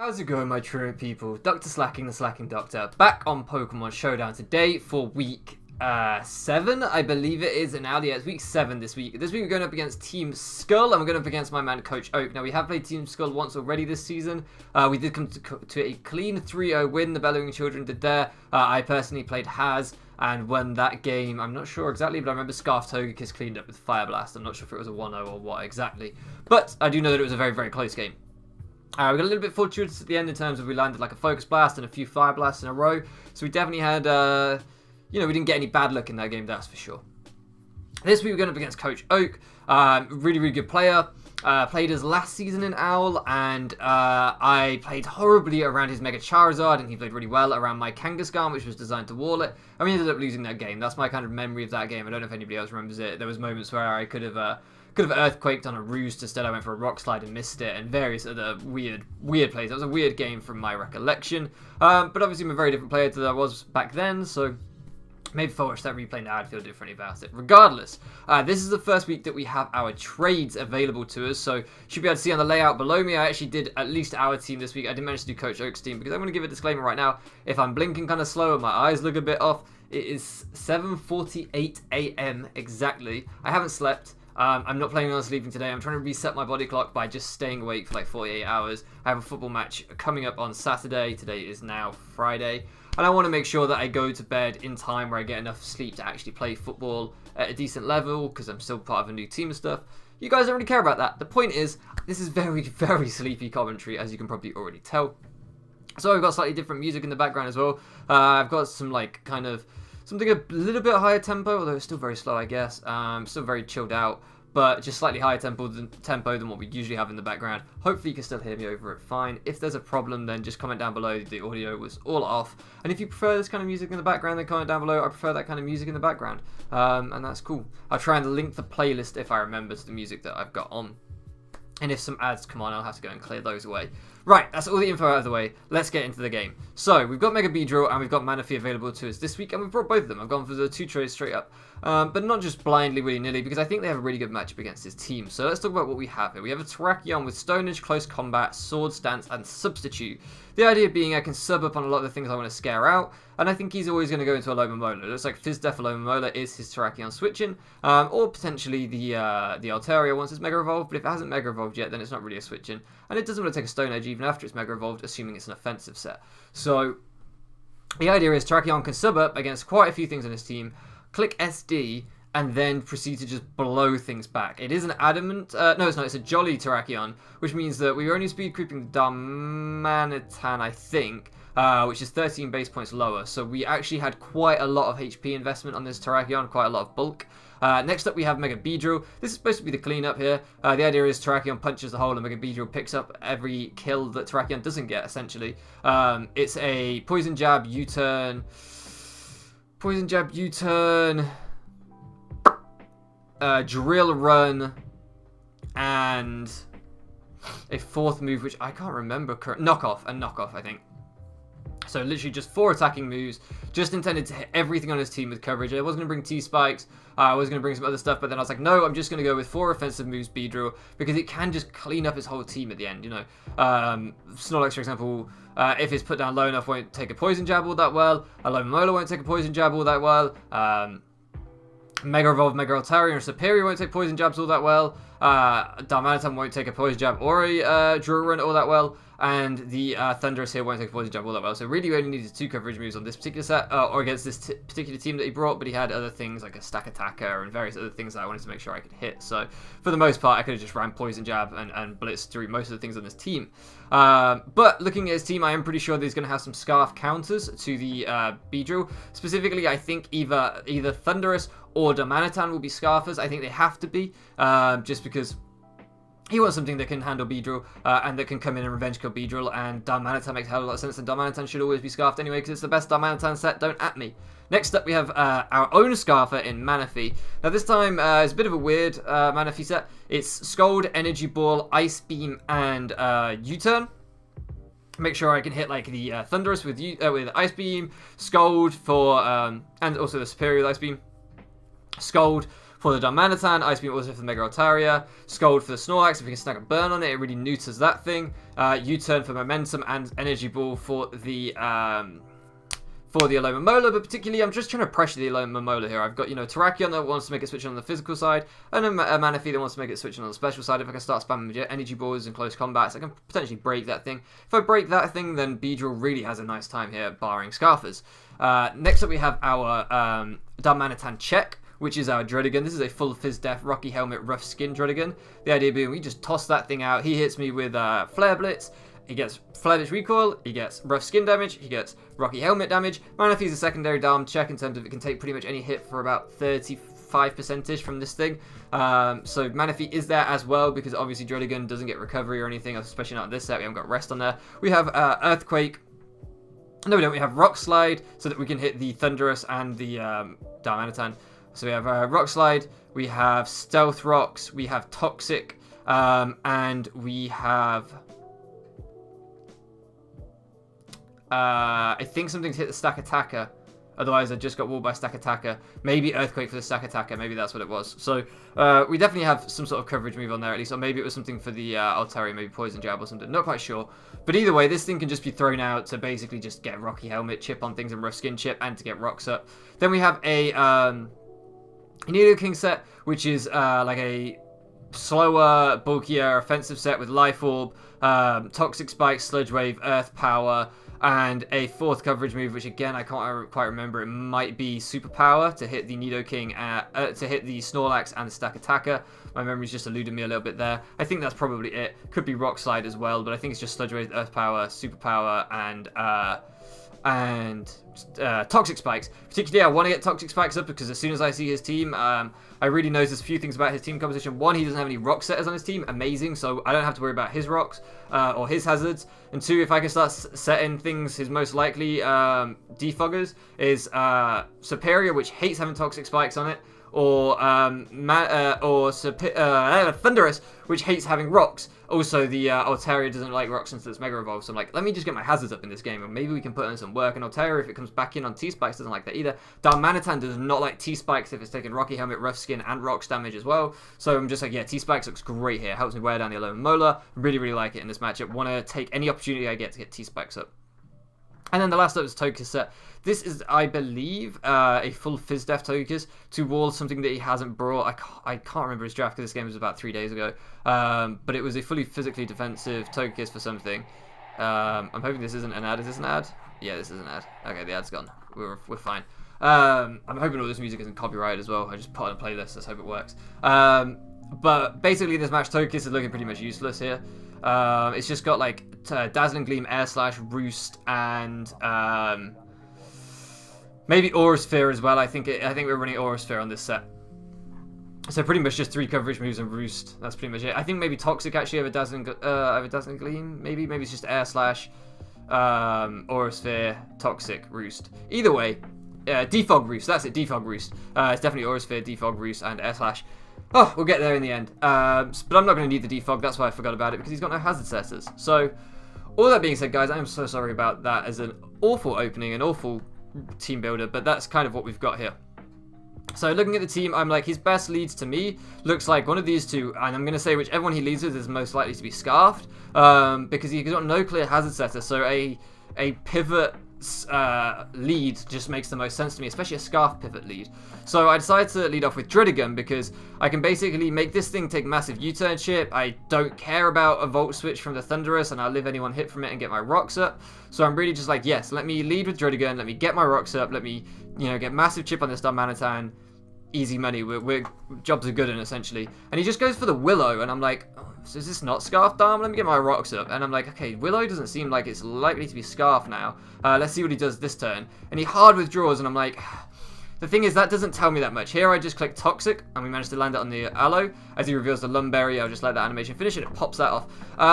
How's it going, my truant people? DrSlaking, the Slacking Doctor, back on Pokemon Showdown today for week 7, I believe it is now. Yeah, it's week 7 this week. This week we're going up against Team Skull, and we're going up against my man, Coach Oak. Now, we have played Team Skull once already this season. We did come to a clean 3-0 win. The Bellowing children did there. I personally played Haz and won that game. I'm not sure exactly, but I remember Scarf Togekiss cleaned up with Fire Blast. I'm not sure if it was a 1-0 or what exactly, but I do know that it was a very, very close game. We got a little bit fortuitous at the end in terms of we landed like a Focus Blast and a few Fire Blasts in a row. So we definitely had, we didn't get any bad luck in that game, that's for sure. This week we're going up against Coach Oak. Really, really good player. Played us last season in Owl, and I played horribly around his Mega Charizard, and he played really well around my Kangaskhan, which was designed to wall it. And we ended up losing that game. That's my kind of memory of that game. I don't know if anybody else remembers it. There was moments where I could have earthquaked on a roost. Instead I went for a rock slide and missed it, and various other weird plays. That was a weird game from my recollection. But obviously I'm a very different player to that I was back then, so maybe if I watched that replay now I'd feel differently about it. Regardless, this is the first week that we have our trades available to us, so you should be able to see on the layout below me. I actually did at least our team this week. I didn't manage to do Coach Oak's team because I'm going to give a disclaimer right now. If I'm blinking kind of slow and my eyes look a bit off, it is 7:48 a.m. exactly. I haven't slept. I'm not planning on sleeping today. I'm trying to reset my body clock by just staying awake for like 48 hours. I have a football match coming up on Saturday. Today is now Friday. And I want to make sure that I go to bed in time where I get enough sleep to actually play football at a decent level, because I'm still part of a new team and stuff. You guys don't really care about that. The point is, this is very, very sleepy commentary, as you can probably already tell. So I've got slightly different music in the background as well. I've got some like kind of something a little bit higher tempo, although it's still very slow, I guess. Still very chilled out, but just slightly higher tempo than what we usually have in the background. Hopefully you can still hear me over it fine. If there's a problem, then just comment down below. The audio was all off. And if you prefer this kind of music in the background, then comment down below. I prefer that kind of music in the background. And that's cool. I'll try and link the playlist if I remember to the music that I've got on. And if some ads come on, I'll have to go and clear those away. Right, that's all the info out of the way. Let's get into the game. So, we've got Mega Beedrill and we've got Manaphy available to us this week, and we've brought both of them. I've gone for the 2 trades straight up. But not just blindly, willy-nilly, because I think they have a really good matchup against his team. So let's talk about what we have here. We have a Terrakion with Stone Edge, Close Combat, Sword Stance, and Substitute. The idea being I can sub up on a lot of the things I want to scare out, and I think he's always going to go into a Alomomola. It looks like Fizdef Alomomola is his Terrakion switching, or potentially the Altaria once it's Mega Evolved, but if it hasn't Mega Evolved yet, then it's not really a switching. And it doesn't want to take a Stone Edge even after it's Mega Evolved, assuming it's an offensive set. So the idea is Terrakion can sub up against quite a few things on his team, click SD, and then proceed to just blow things back. It is an Adamant, no it's not, it's a Jolly Terrakion, which means that we were only speed creeping Darmanitan, I think, which is 13 base points lower, so we actually had quite a lot of HP investment on this Terrakion, quite a lot of bulk. Next up we have Mega Beedrill. This is supposed to be the cleanup here. The idea is Terrakion punches the hole and Mega Beedrill picks up every kill that Terrakion doesn't get, essentially. It's a Poison Jab, U-turn, Drill Run, and a 4th move which I can't remember. Knockoff, I think. So literally just 4 attacking moves, just intended to hit everything on his team with coverage. I was going to bring T-Spikes, I was going to bring some other stuff, but then I was like, no, I'm just going to go with 4 offensive moves, Beedrill, because it can just clean up his whole team at the end, you know. Snorlax, for example, if it's put down low enough, won't take a Poison Jab all that well. Alomomola won't take a Poison Jab all that well. Mega Evolved, Mega Altaria, or Superior won't take Poison Jabs all that well. Darmanitan won't take a Poison Jab or a Drill Run all that well. And the Thundurus here won't take a Poison Jab all that well. So really only needed 2 coverage moves on this particular set, or against this particular team that he brought, but he had other things like a Stack Attacker and various other things that I wanted to make sure I could hit. So for the most part, I could have just ran Poison Jab and blitzed through most of the things on this team. But looking at his team, I am pretty sure that he's going to have some Scarf counters to the Beedrill. Specifically, I think either Thundurus or Darmanitan will be Scarfers. I think they have to be, just because he wants something that can handle Beedrill, and that can come in and revenge kill Beedrill, and Darmanitan makes a hell of a lot of sense, and Darmanitan should always be Scarfed anyway, because it's the best Darmanitan set, don't at me. Next up, we have our own Scarfer in Manaphy. Now this time, it's a bit of a weird Manaphy set. It's Scold, Energy Ball, Ice Beam, and U-turn. Make sure I can hit like the Thundurus with Ice Beam, Scold for, and also the Superior with Ice Beam, Scold for the Darmanitan, Ice Beam also for the Mega Altaria, Scold for the Snorlax. If we can snag a burn on it, it really neuters that thing. U-turn for Momentum and Energy Ball for the Alomomola, but particularly I'm just trying to pressure the Alomomola here. I've got, Terrakion that wants to make it switch on the physical side, and a Manaphy that wants to make it switch on the special side. If I can start spamming Energy Balls in close combats, I can potentially break that thing. If I break that thing, then Beedrill really has a nice time here, barring Scarfers. Next up we have our Darmanitan Check, which is our Druddigon. This is a full Fizz Def, Rocky Helmet, Rough Skin Druddigon. The idea being we just toss that thing out. He hits me with Flare Blitz. He gets Flare Blitz Recoil, he gets Rough Skin damage, he gets Rocky Helmet damage. Manaphy is a secondary Darm Check in terms of it can take pretty much any hit for about 35% from this thing. So Manaphy is there as well because obviously Druddigon doesn't get recovery or anything, especially not in this set. We haven't got Rest on there. We have Earthquake. No, we don't. We have Rock Slide so that we can hit the Thunderous and the Darmanitan. So we have Rock Slide, we have Stealth Rocks, we have Toxic, and we have... I think something's hit the Stack Attacker. Otherwise, I just got walled by Stack Attacker. Maybe Earthquake for the Stack Attacker. Maybe that's what it was. So, we definitely have some sort of coverage move on there at least. Or maybe it was something for the Altaria. Maybe Poison Jab or something. Not quite sure. But either way, this thing can just be thrown out to basically just get Rocky Helmet, chip on things, and Rough Skin chip, and to get rocks up. Then we have a Nidoking set, which is like a slower, bulkier, offensive set with Life Orb, Toxic Spike, Sludge Wave, Earth Power, and a fourth coverage move, which again I can't quite remember. It might be Superpower to hit the Nidoking, to hit the Snorlax and the Stack Attacker. My memory's just eluded me a little bit there. I think that's probably it. Could be Rock Slide as well, but I think it's just Sludge Wave, Earth Power, Superpower, and Toxic Spikes. Particularly, I want to get Toxic Spikes up because as soon as I see his team, I really notice a few things about his team composition. One, he doesn't have any rock setters on his team. Amazing, so I don't have to worry about his rocks or his hazards. And two, if I can start setting things, his most likely defoggers is Superior, which hates having Toxic Spikes on it, or Thunderous, which hates having rocks. Also, the Altaria doesn't like rocks since it's Mega Evolved, so I'm like, let me just get my hazards up in this game, and maybe we can put in some work. And Altaria, if it comes back in on T-Spikes, doesn't like that either. Darmanitan does not like T-Spikes if it's taking Rocky Helmet, Rough Skin, and Rocks damage as well. So I'm just like, yeah, T-Spikes looks great here. Helps me wear down the Alomomola. Really, really like it in this matchup. Want to take any opportunity I get to get T-Spikes up. And then the last up is Togekiss set. This is, I believe, a full Fizz Def Togekiss to wall something that he hasn't brought. I can't remember his draft because this game was about 3 days ago. But it was a fully physically defensive Togekiss for something. I'm hoping this isn't an ad. Is this an ad? Yeah, this is an ad. Okay, the ad's gone. We're fine. I'm hoping all this music isn't copyrighted as well. I just put on a playlist. Let's hope it works. But basically, this match Togekiss is looking pretty much useless here. It's just got like Dazzling Gleam, Air Slash, Roost, and maybe Aura Sphere as well. I think we're running Aura Sphere on this set. So pretty much just 3 coverage moves and Roost. That's pretty much it. I think maybe Toxic actually over Dazzling Gleam. Maybe it's just Air Slash, Aura Sphere, Toxic, Roost. Either way, Defog Roost. That's it. Defog Roost. It's definitely Aura Sphere, Defog Roost, and Air Slash. Oh, we'll get there in the end. But I'm not going to need the defog. That's why I forgot about it, because he's got no hazard setters. So, all that being said, guys, I am so sorry about that as an awful opening, an awful team builder, but that's kind of what we've got here. So, looking at the team, I'm like, his best leads to me looks like one of these two, and I'm going to say whichever one he leads with is most likely to be Scarfed, because he's got no clear hazard setter, so a pivot lead just makes the most sense to me, especially a Scarf pivot lead. So I decided to lead off with Druddigon because I can basically make this thing take massive U-turn chip. I don't care about a Volt Switch from the Thunderous, and I'll live anyone hit from it and get my rocks up. So I'm really just like, yes, let me lead with Druddigon, let me get my rocks up, let me, get massive chip on this Darmanitan. Easy money, we're jobs are good in essentially. And he just goes for the Willow, and I'm like, oh, so is this not Scarf Darm? Let me get my rocks up. And I'm like, okay, Willow doesn't seem like it's likely to be Scarf now. Let's see what he does this turn. And he hard withdraws, and I'm like, the thing is, that doesn't tell me that much. Here I just click Toxic, and we managed to land it on the Aloe. As he reveals the Lumberry, I'll just let that animation finish, and it pops that off.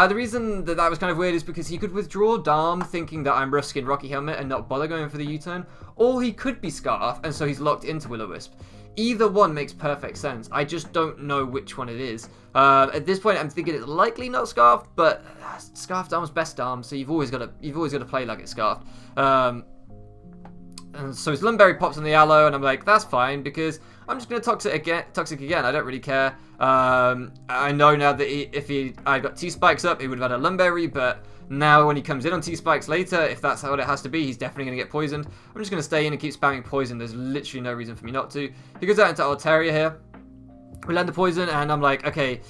The reason that was kind of weird is because he could withdraw Darm thinking that I'm Rough Skin Rocky Helmet and not bother going for the U-turn. Or he could be Scarf, and so he's locked into Will-O-Wisp. Either one makes perfect sense. I just don't know which one it is. At this point, I'm thinking it's likely not Scarfed, but Scarfed Darm's best Darm, so you've always got to play like it's Scarfed. And so his Lumberry pops on the Aloe, and I'm like, that's fine, because I'm just going to Toxic again. I don't really care. I know now that if I got T-Spikes up, he would have had a Lumberry, but now when he comes in on T-Spikes later, if that's what it has to be, he's definitely going to get poisoned. I'm just going to stay in and keep spamming poison. There's literally no reason for me not to. He goes out into Altaria here. We land the poison, and I'm like, okay,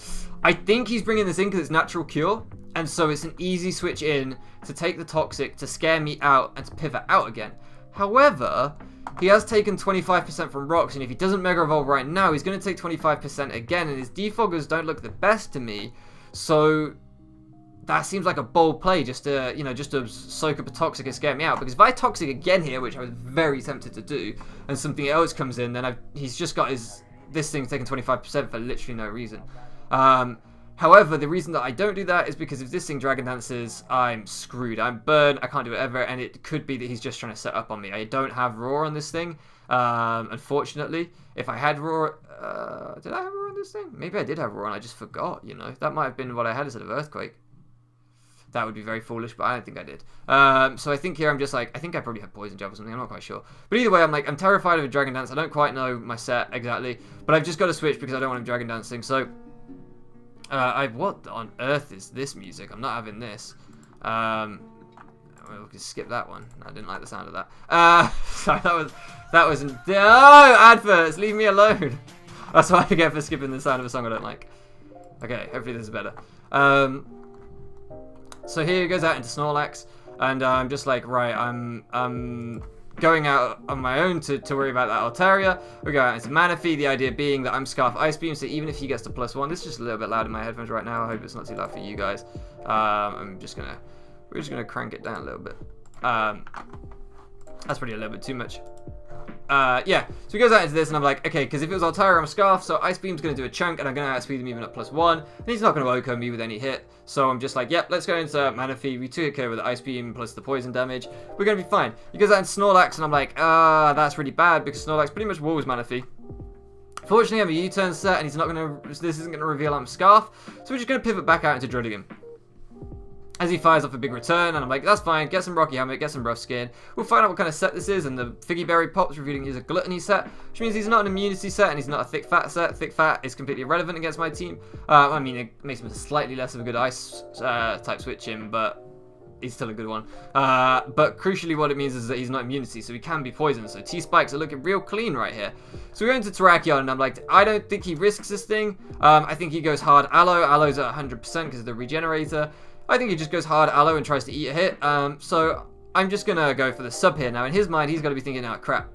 I think he's bringing this in because it's natural cure, and so it's an easy switch in to take the Toxic, to scare me out, and to pivot out again. However, he has taken 25% from rocks, and if he doesn't Mega Evolve right now, he's going to take 25% again, and his defoggers don't look the best to me. So that seems like a bold play, just to soak up a Toxic and scare me out. Because if I Toxic again here, which I was very tempted to do, and something else comes in, then he's just got this thing taking 25% for literally no reason. However, the reason that I don't do that is because if this thing Dragon Dances, I'm screwed. I'm burned. I can't do it ever, and it could be that he's just trying to set up on me. I don't have Roar on this thing, unfortunately. If I had Roar, did I have Roar on this thing? Maybe I did have Roar, and I just forgot. That might have been what I had instead of Earthquake. That would be very foolish, but I don't think I did. So I think here I'm just like, I think I probably have Poison Jab or something. I'm not quite sure. But either way, I'm terrified of a Dragon Dance. I don't quite know my set exactly, but I've just got to switch because I don't want him Dragon Dancing. So what on earth is this music? I'm not having this. We can skip that one. I didn't like the sound of that. Sorry, that was no adverts. Leave me alone. That's what I get for skipping the sound of a song I don't like. Okay, hopefully this is better. So here he goes out into Snorlax, and I'm just like, right, I'm going out on my own to worry about that Altaria. We go out into Manaphy, the idea being that I'm Scarf Ice Beam, so even if he gets to +1, this is just a little bit loud in my headphones right now. I hope it's not too loud for you guys. We're just gonna crank it down a little bit. That's probably a little bit too much. Yeah, so he goes out into this, and I'm like, okay, because if it was Altaria, I'm Scarf, so Ice Beam's going to do a chunk, and I'm going to outspeed him even at +1, and he's not going to OHKO me with any hit, so I'm just like, yep, let's go into Manaphy, we 2-hit KO with the Ice Beam plus the poison damage, we're going to be fine. He goes out into Snorlax, and I'm like, that's really bad, because Snorlax pretty much walls Manaphy. Fortunately, I have a U-turn set, and he's not going to, this isn't going to reveal I'm Scarf, so we're just going to pivot back out into Druddigon. As he fires off a big return, and I'm like, that's fine, get some Rocky Helmet, get some Rough Skin. We'll find out what kind of set this is, and the Figgy Berry pops, revealing he's a Gluttony set, which means he's not an Immunity set, and he's not a Thick Fat set. Thick Fat is completely irrelevant against my team. I mean, it makes him slightly less of a good Ice type switch in, but he's still a good one. But crucially, what it means is that he's not Immunity, so he can be poisoned, so T-Spikes are looking real clean right here. So we go into Terrakion, and I'm like, I don't think he risks this thing. I think he goes hard Aloe. Aloe's at 100% because of the Regenerator. I think he just goes hard Aloe and tries to eat a hit. So I'm just going to go for the sub here. Now, in his mind, he's got to be thinking, oh, crap.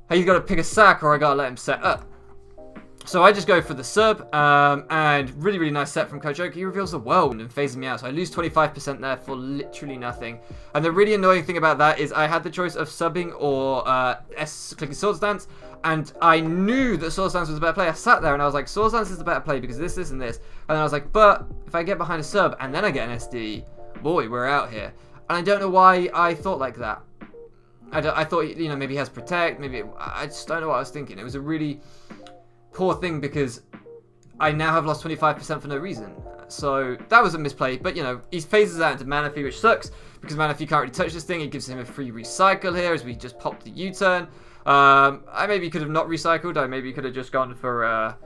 He's got to pick a sack or I got to let him set up. So I just go for the sub. And really, really nice set from Coach Oak. He reveals the Whirlwind and phases me out. So I lose 25% there for literally nothing. And the really annoying thing about that is I had the choice of subbing or clicking Swords Dance. And I knew that Swords Dance was a better play. I sat there and I was like, Swords Dance is the better play because this, and this. And then I was like, but if I get behind a sub and then I get an SD, boy, we're out here. And I don't know why I thought like that. I thought, maybe he has Protect. Maybe I just don't know what I was thinking. It was a really poor thing because I now have lost 25% for no reason. So that was a misplay. But, he phases out into Manaphy, which sucks because Manaphy can't really touch this thing. It gives him a free recycle here as we just pop the U-turn. I maybe could have not recycled. I maybe could have just gone for a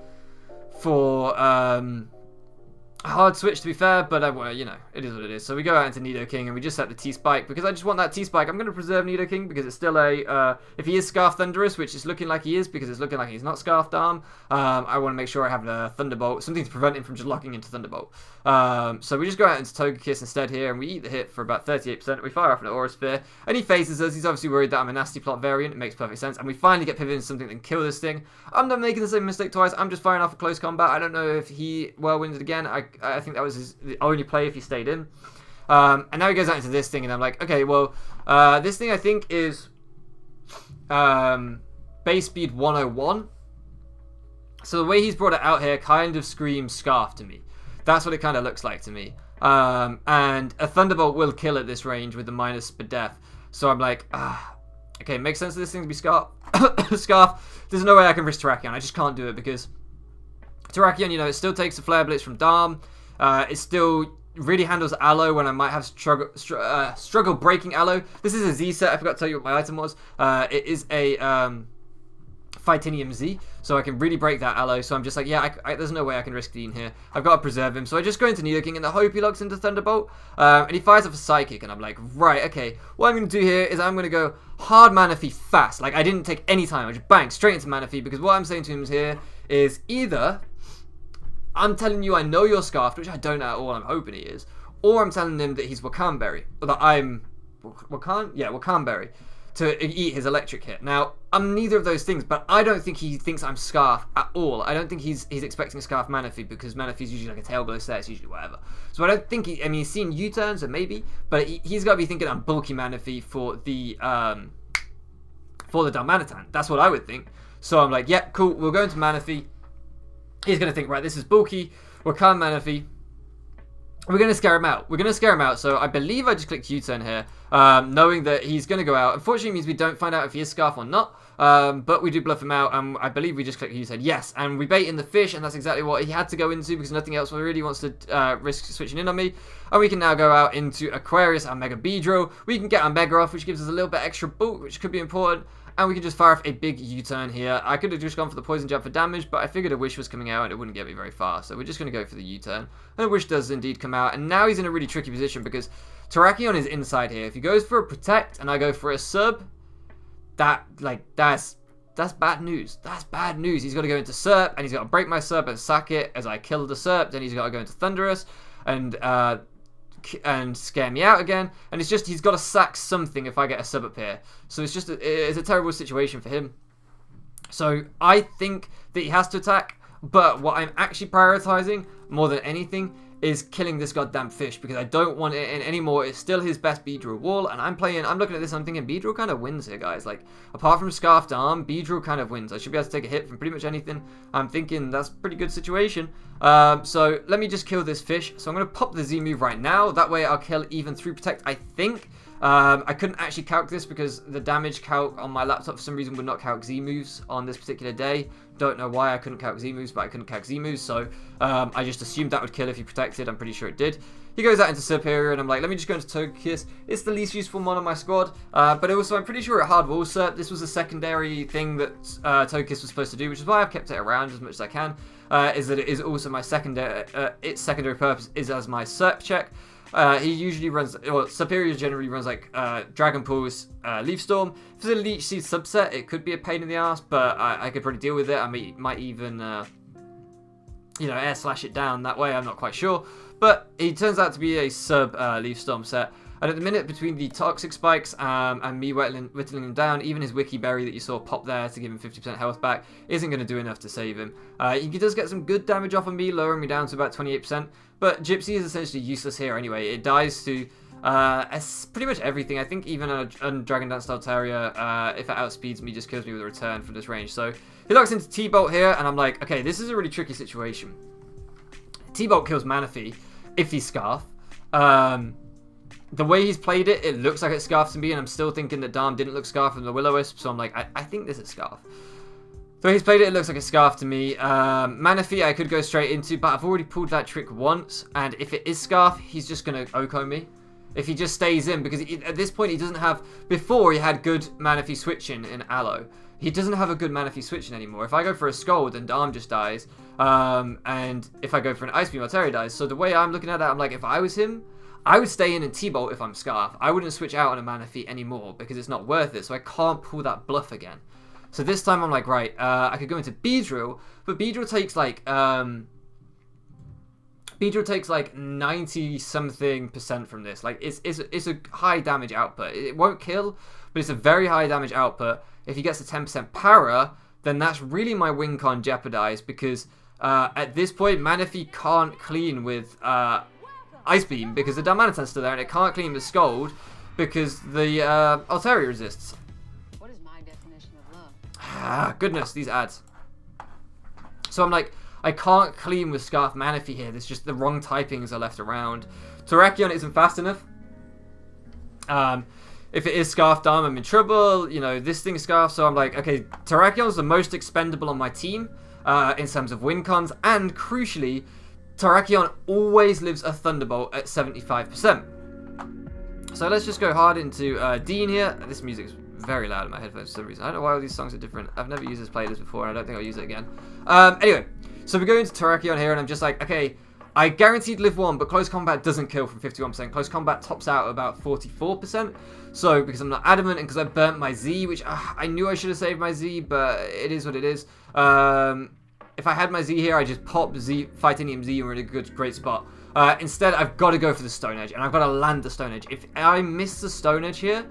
hard switch, to be fair, but it is what it is. So we go out into Nidoking and we just set the T-Spike because I just want that T-Spike. I'm going to preserve Nidoking because it's still if he is Scarf Thunderous, which is looking like he is because it's looking like he's not Scarfed Arm, I want to make sure I have the Thunderbolt, something to prevent him from just locking into Thunderbolt. So we just go out into Togekiss instead here and we eat the hit for about 38%. We fire off an Aura Sphere and he phases us. He's obviously worried that I'm a Nasty Plot variant. It makes perfect sense. And we finally get pivoted into something that can kill this thing. I'm not making the same mistake twice. I'm just firing off a close combat. I don't know if he Whirlwinds it again. I think that was the only play if he stayed in. And now he goes out into this thing, and I'm like, okay, well, this thing I think is base speed 101. So the way he's brought it out here kind of screams Scarf to me. That's what it kind of looks like to me. And a Thunderbolt will kill at this range with the minus Spadef. So I'm like, okay, it makes sense for this thing to be Scarf. Scarf. There's no way I can risk Terrakion. I just can't do it because Terrakion, it still takes a Flare Blitz from Darm. It's still really handles allo when I might have struggle breaking allo. This is a Z set. I forgot to tell you what my item was. It is a Phytinium Z, so I can really break that allo. So I'm just like, yeah, there's no way I can risk Dean here. I've got to preserve him. So I just go into Nidoking in the hope he locks into Thunderbolt, and he fires off a Psychic, and I'm like, right, okay, what I'm going to do here is I'm going to go hard Manaphy fast. Like, I didn't take any time. I just bang straight into Manaphy, because what I'm saying to him here is either I'm telling you I know you're Scarfed, which I don't at all, I'm hoping he is, or I'm telling him that he's Wakanberry, or that I'm Wakanberry, to eat his electric hit. Now, I'm neither of those things, but I don't think he thinks I'm Scarf at all. I don't think he's expecting Scarf Manaphy, because Manaphy's usually like a tail glow set, it's usually whatever. So I don't think he's seen U-turns, so maybe, but he's got to be thinking I'm bulky Manaphy for the Darmanitan. That's what I would think. So I'm like, yeah, cool, we'll go into Manaphy. He's going to think, right, this is bulky, Wakan Manaphy. We're going to scare him out. So I believe I just clicked U-turn here, knowing that he's going to go out. Unfortunately, it means we don't find out if he is Scarf or not, but we do bluff him out, and I believe we just click U-turn. Yes, and we bait in the fish, and that's exactly what he had to go into, because nothing else really wants to risk switching in on me. And we can now go out into Aquarius and Mega Beedrill. We can get our Mega off, which gives us a little bit extra bulk, which could be important. And we can just fire off a big U-turn here. I could have just gone for the Poison Jab for damage, but I figured a Wish was coming out and it wouldn't get me very far. So we're just going to go for the U-turn. And a Wish does indeed come out. And now he's in a really tricky position because Terrakion is inside here. If he goes for a Protect and I go for a Sub, that's bad news. That's bad news. He's got to go into Serp, and he's got to break my Serp and sack it as I kill the Serp. Then he's got to go into Thunderous and scare me out again, and it's just he's got to sack something if I get a sub up here. So it's just it's a terrible situation for him. So I think that he has to attack, but what I'm actually prioritizing more than anything is killing this goddamn fish, because I don't want it in anymore. It's still his best Beedrill wall, and I'm looking at this and I'm thinking Beedrill kind of wins here, guys. Like, apart from Scarfed Arm, Beedrill kind of wins. I should be able to take a hit from pretty much anything. I'm thinking that's a pretty good situation. So let me just kill this fish. So I'm going to pop the Z move right now. That way I'll kill even through Protect, I think. I couldn't actually calc this because the damage calc on my laptop for some reason would not calc Z moves on this particular day. Don't know why I couldn't calc Z moves, but I couldn't calc Z moves, so I just assumed that would kill if he protected. I'm pretty sure it did. He goes out into Superior, and I'm like, let me just go into Togekiss. It's the least useful mon on my squad, but also I'm pretty sure it hard wall Serp. This was a secondary thing that Togekiss was supposed to do, which is why I've kept it around as much as I can, is that it is also my secondary, its secondary purpose is as my Serp check. He usually runs, or Superior generally runs like Dragon Pulse, Leaf Storm. If it's a Leech Seed subset, it could be a pain in the ass, but I could probably deal with it. I might even, Air Slash it down that way. I'm not quite sure, but he turns out to be a sub Leaf Storm set. And at the minute, between the Toxic Spikes and me whittling him down, even his Wiki Berry that you saw pop there to give him 50% health back isn't going to do enough to save him. He does get some good damage off of me, lowering me down to about 28%, but Gypsy is essentially useless here anyway. It dies to pretty much everything. I think even on Dragon Dance Style Terrier, if it outspeeds me, just kills me with a return from this range. So he locks into T-Bolt here, and I'm like, okay, this is a really tricky situation. T-Bolt kills Manaphy if he's Scarf. The way he's played it, it looks like it's Scarf to me, and I'm still thinking that Darm didn't look Scarf from the Will-O-Wisp, so I'm like, I think this is Scarf. The way he's played it, it looks like a Scarf to me. Manaphy I could go straight into, but I've already pulled that trick once, and if it is Scarf, he's just going to Oko me. If he just stays in, because at this point he doesn't have, before he had good Manaphy switching in Aloe. He doesn't have a good Manaphy switching anymore. If I go for a Scald, then Darm just dies, and if I go for an Ice Beam, Altaria dies. So the way I'm looking at that, I'm like, if I was him, I would stay in and T-Bolt if I'm Scarf. I wouldn't switch out on a Manaphy anymore because it's not worth it, so I can't pull that bluff again. So this time I'm like, right, I could go into Beedrill, but Beedrill takes like 90-something% from this. Like, it's a high damage output. It won't kill, but it's a very high damage output. If he gets a 10% para, then that's really my win con jeopardized, because at this point Manaphy can't clean with Ice Beam because the Darmanitan's still there, and it can't clean with Scald because the Altaria resists. What is my definition of love? Ah, goodness, these ads. So I'm like, I can't clean with Scarf Manaphy here. There's just the wrong typings are left around. Terrakion isn't fast enough. If it is Scarf Darm, I'm in trouble. You know, this thing's Scarf, so I'm like, okay, Terrakion's the most expendable on my team in terms of win cons, and crucially, Terrakion always lives a Thunderbolt at 75%. So let's just go hard into Dean here. This music is very loud in my headphones for some reason. I don't know why all these songs are different. I've never used this playlist before, and I don't think I'll use it again. Anyway, so we go into Terrakion here, and I'm just like, okay, I guaranteed live 1, but close combat doesn't kill from 51%. Close combat tops out at about 44%. So, because I'm not adamant, and because I burnt my Z, which I knew I should have saved my Z, but it is what it is. If I had my Z here, I just pop Z, Fightinium Z, and we're in a great spot. Instead, I've got to go for the Stone Edge, and I've got to land the Stone Edge. If I miss the Stone Edge here,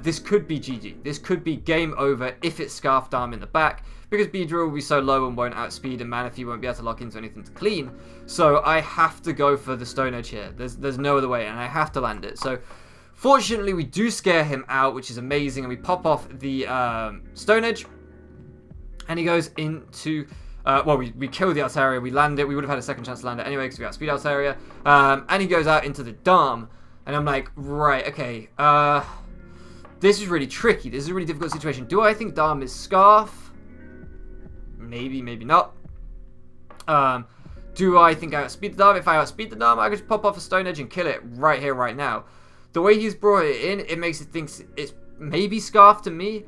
this could be GG. This could be game over if it's Scarfed Arm in the back, because Beedrill will be so low and won't outspeed, and Manaphy won't be able to lock into anything to clean. So I have to go for the Stone Edge here. There's no other way, and I have to land it. So fortunately, we do scare him out, which is amazing, and we pop off the Stone Edge, and he goes into... well, we kill the Altaria, we land it. We would have had a second chance to land it anyway because we outspeed Altaria. And he goes out into the Dharm. And I'm like, right, okay. This is really tricky. This is a really difficult situation. Do I think Dharm is Scarf? Maybe, maybe not. Do I think I outspeed the Dharm? If I outspeed the Dharm, I could just pop off a Stone Edge and kill it right here, right now. The way he's brought it in, it makes it think it's maybe Scarf to me.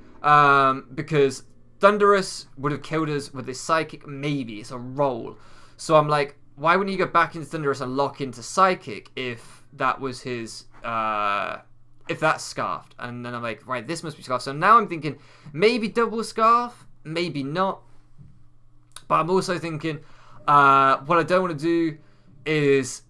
Because... Thunderous would have killed us with his Psychic, maybe. It's a roll. So I'm like, why wouldn't he go back into Thunderous and lock into Psychic if that was his, if that's Scarfed? And then I'm like, right, this must be Scarfed. So now I'm thinking, maybe double Scarf, maybe not. But I'm also thinking, what I don't want to do is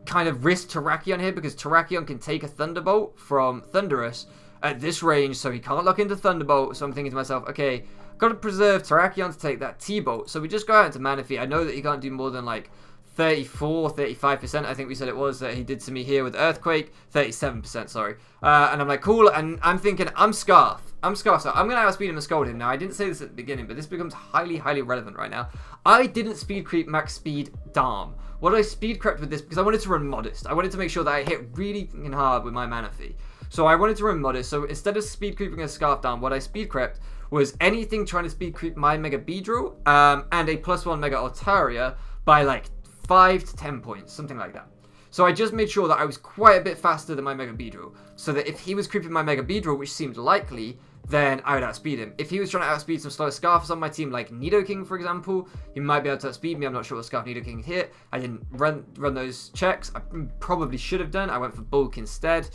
kind of risk Terrakion here, because Terrakion can take a Thunderbolt from Thunderous at this range, so he can't lock into Thunderbolt. So I'm thinking to myself, okay, got to preserve Terrakion to take that T-Bolt. So we just go out into Manaphy. I know that he can't do more than like 34, 35%, I think we said it was, that he did to me here with Earthquake. 37%, sorry. And I'm like, cool, and I'm thinking, I'm Scarf, so I'm going to outspeed him and scold him. Now, I didn't say this at the beginning, but this becomes highly, highly relevant right now. I didn't speed creep max speed Dharm. What I speed crept with this, because I wanted to run Modest. I wanted to make sure that I hit really hard with my Manaphy. So I wanted to run Modest. So instead of speed creeping a Scarf down, what I speed crept was anything trying to speed creep my Mega Beedrill and a +1 Mega Altaria by like 5 to 10 points, something like that. So I just made sure that I was quite a bit faster than my Mega Beedrill, so that if he was creeping my Mega Beedrill, which seemed likely, then I would outspeed him. If he was trying to outspeed some slow Scarfs on my team, like Nidoking, for example, he might be able to outspeed me. I'm not sure what Scarf Nidoking hit. I didn't run those checks. I probably should have done. I went for Bulk instead.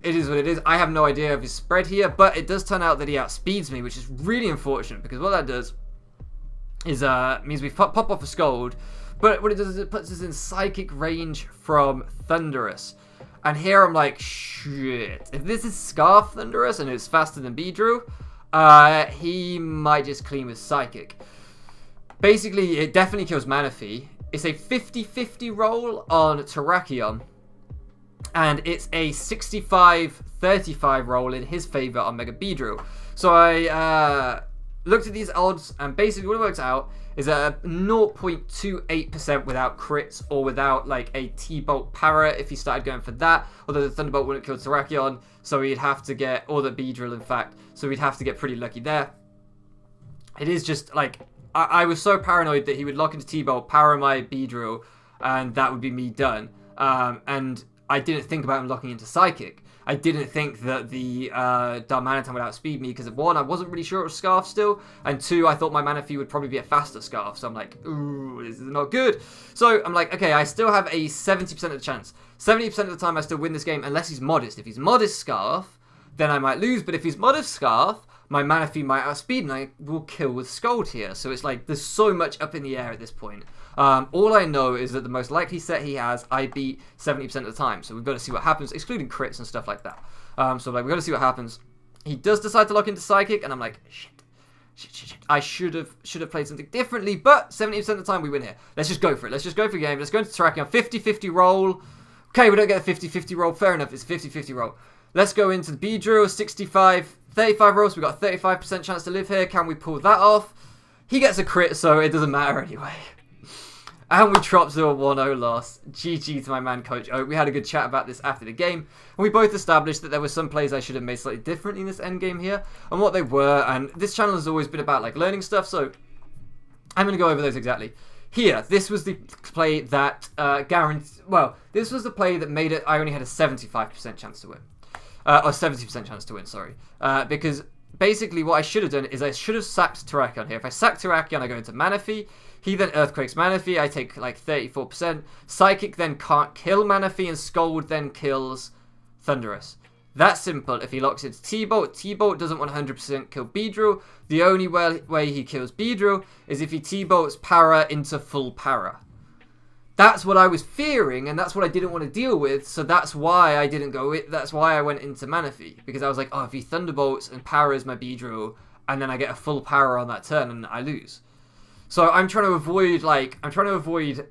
It is what it is. I have no idea of his spread here, but it does turn out that he outspeeds me, which is really unfortunate, because what that does is means we pop off a Scold, but what it does is it puts us in Psychic range from Thunderous. And here I'm like, shit, if this is Scarf Thunderous and it's faster than Beedrill, he might just clean with Psychic. Basically, it definitely kills Manaphy. It's a 50-50 roll on Terrakion, and it's a 65-35 roll in his favor on Mega Beedrill. So I looked at these odds, and basically what it works out is a 0.28% without crits or without like a T-Bolt para if he started going for that, although the Thunderbolt wouldn't kill Terrakion, so he'd have to get, or the Beedrill in fact, so we'd have to get pretty lucky there. It is just like, I was so paranoid that he would lock into T-Bolt, power my Beedrill, and that would be me done. And I didn't think about him locking into Psychic. I didn't think that the Darmanitan would outspeed me because of one, I wasn't really sure it was Scarf still, and two, I thought my Manaphy would probably be a faster Scarf, so I'm like, ooh, this is not good. So I'm like, okay, I still have a 70% of the chance. 70% of the time I still win this game unless he's Modest. If he's Modest Scarf, then I might lose, but if he's Modest Scarf, my Manaphy might outspeed and I will kill with Scold here. So it's like, there's so much up in the air at this point. All I know is that the most likely set he has, I beat 70% of the time. So we've got to see what happens, excluding crits and stuff like that. So like, we've got to see what happens. He does decide to lock into Psychic, and I'm like, shit. I should have played something differently, but 70% of the time we win here. Let's just go for it. Let's just go for the game. Let's go into Terrakion. 50-50 roll. Okay, we don't get a 50-50 roll. Fair enough, it's a 50-50 roll. Let's go into the Beedrill. 65-35 rolls. We've got a 35% chance to live here. Can we pull that off? He gets a crit, so it doesn't matter anyway. And we drop to a 1-0 loss. GG to my man, Coach Oak. We had a good chat about this after the game. And we both established that there were some plays I should have made slightly differently in this endgame here. And what they were. And this channel has always been about like learning stuff. So I'm going to go over those exactly. here, this was the play that this was the play that made it. I only had a 75% chance to win, or 70% chance to win. Sorry, because basically what I should have done is I should have sacked Terrakion here. If I sack Terrakion, I go into Manaphy. He then Earthquakes Manaphy. I take like 34%. Psychic then can't kill Manaphy, and Scold then kills Thunderous. That's simple. If he locks into T-Bolt, T-Bolt doesn't 100% kill Beedrill. The only way he kills Beedrill is if he T-Bolts Para into full Para. That's what I was fearing, and that's what I didn't want to deal with, so that's why I didn't go with. That's why I went into Manaphy, because I was like, oh, if he Thunderbolts and Paras my Beedrill, and then I get a full Para on that turn, and I lose. So I'm trying to avoid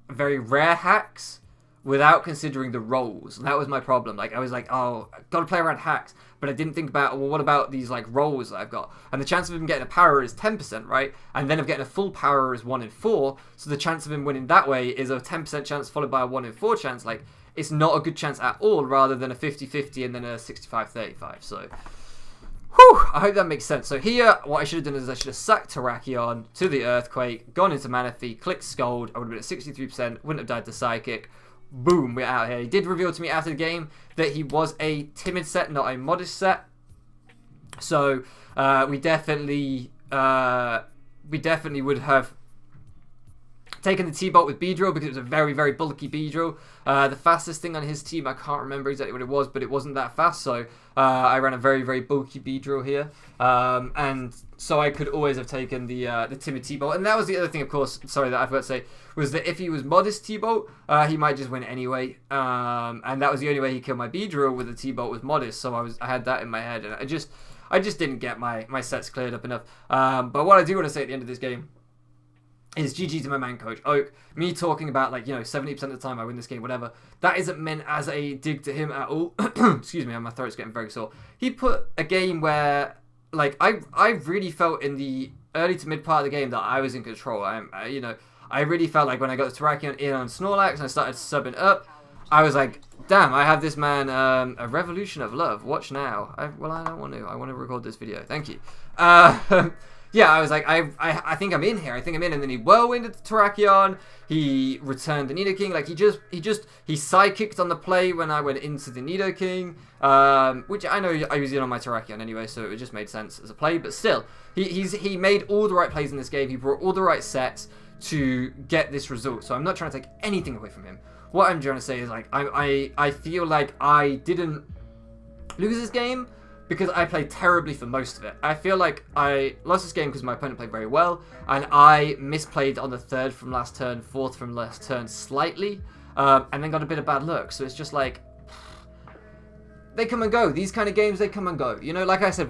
very rare hacks without considering the rolls. And that was my problem. Like, I was like, oh, I've got to play around hacks. But I didn't think about, well, what about these, like, rolls that I've got? And the chance of him getting a power is 10%, right? And then of getting a full power is 1 in 4. So the chance of him winning that way is a 10% chance followed by a 1 in 4 chance. Like, it's not a good chance at all, rather than a 50-50 and then a 65-35. So, whew, I hope that makes sense. So here, what I should have done is I should have sacked Terrakion to the Earthquake, gone into Manaphy, clicked Scold. I would have been at 63%, wouldn't have died to Psychic. Boom, we're out here. He did reveal to me after the game that he was a timid set, not a modest set. So we definitely would have taken the T-Bolt with Beedrill, because it was a very, very bulky Beedrill. The fastest thing on his team, I can't remember exactly what it was, but it wasn't that fast. So I ran a very, very bulky Beedrill here. And so I could always have taken the timid T-Bolt. And that was the other thing, of course, sorry, that I forgot to say, was that if he was modest T-Bolt, he might just win anyway. And that was the only way he killed my Beedrill, with the T-Bolt was modest. So I had that in my head, and I just didn't get my sets cleared up enough. But what I do want to say at the end of this game is GG to my man coach Oak. Me talking about, like, 70% of the time I win this game, whatever, that isn't meant as a dig to him at all. Excuse me, my throat's getting very sore. He put a game where, like, I really felt in the early to mid part of the game that I was in control. I really felt like when I got the Terrakion in on Snorlax and I started subbing up, I was like, damn, I have this man a revolution of love. Watch now. I don't want to. I want to record this video. Thank you. Yeah, I was like, I think I'm in here. I think I'm in. And then he whirlwinded the Terrakion. He returned the Nidoking. Like, he psychicked on the play when I went into the Nidoking. Which I know I was in on my Terrakion anyway, so it just made sense as a play. But still, he made all the right plays in this game. He brought all the right sets to get this result. So I'm not trying to take anything away from him. What I'm trying to say is, like, I feel like I didn't lose this game because I played terribly for most of it. I feel like I lost this game because my opponent played very well, and I misplayed on the third from last turn, fourth from last turn slightly, and then got a bit of bad luck. So it's just like, they come and go. These kind of games, they come and go. Like I said,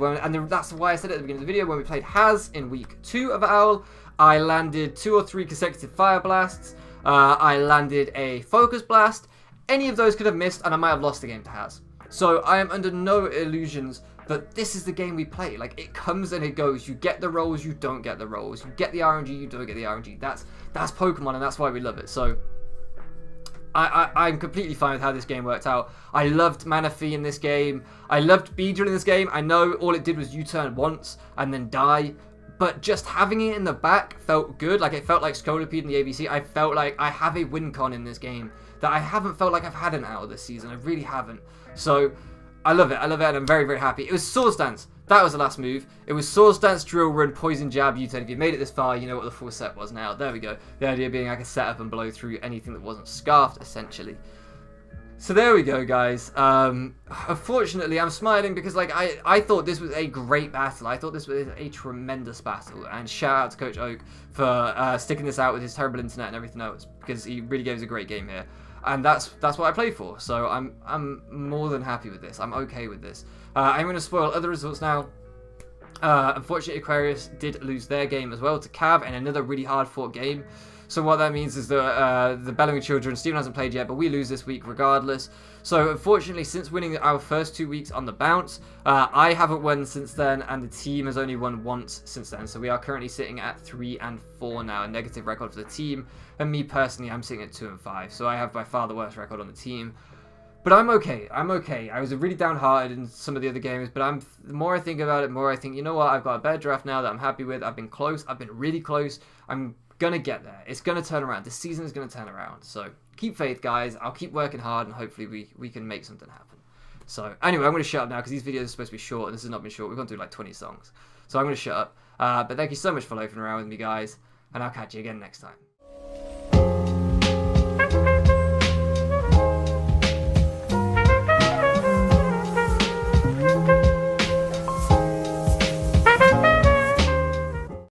that's why I said at the beginning of the video, when we played Haz in week 2 of Owl, I landed 2 or 3 consecutive Fire Blasts. I landed a Focus Blast. Any of those could have missed, and I might have lost the game to Haz. So I am under no illusions that this is the game we play. Like, it comes and it goes. You get the rolls, you don't get the rolls. You get the RNG, you don't get the RNG. That's Pokemon, and that's why we love it. So I'm completely fine with how this game worked out. I loved Manaphy in this game. I loved Beedrill in this game. I know all it did was U-turn once and then die. But just having it in the back felt good. Like, it felt like Scolipede in the ABC. I felt like I have a win con in this game that I haven't felt like I've had an out this season. I really haven't. So, I love it. I love it, and I'm very, very happy. It was Swords Dance. That was the last move. It was Swords Dance, Drill Run, Poison Jab, U-turn. If you made it this far, you know what the full set was now. There we go. The idea being I could set up and blow through anything that wasn't scarfed, essentially. So there we go, guys. Unfortunately, I'm smiling because, like, I thought this was a great battle. I thought this was a tremendous battle. And shout out to Coach Oak for sticking this out with his terrible internet and everything else, because he really gave us a great game here. And that's what I played for. So I'm more than happy with this. I'm okay with this. I'm going to spoil other results now. Unfortunately, Aquarius did lose their game as well to Cav in another really hard-fought game. So what that means is that the Bellowing children, Steven hasn't played yet, but we lose this week regardless. So unfortunately, since winning our first 2 weeks on the bounce, I haven't won since then, and the team has only won once since then. So we are currently sitting at 3 and 4 now, a negative record for the team. And me personally, I'm sitting at 2 and 5. So I have by far the worst record on the team. But I'm okay. I'm okay. I was really downhearted in some of the other games, but the more I think about it, the more I think, you know what, I've got a better draft now that I'm happy with. I've been close. I've been really close. I'm gonna get there. It's gonna turn around. This season is gonna turn around. So keep faith, guys. I'll keep working hard, and hopefully we can make something happen. So anyway, I'm gonna shut up now because these videos are supposed to be short, and this has not been short. We're gonna do like 20 songs. So I'm gonna shut up. But thank you so much for loafing around with me, guys, and I'll catch you again next time.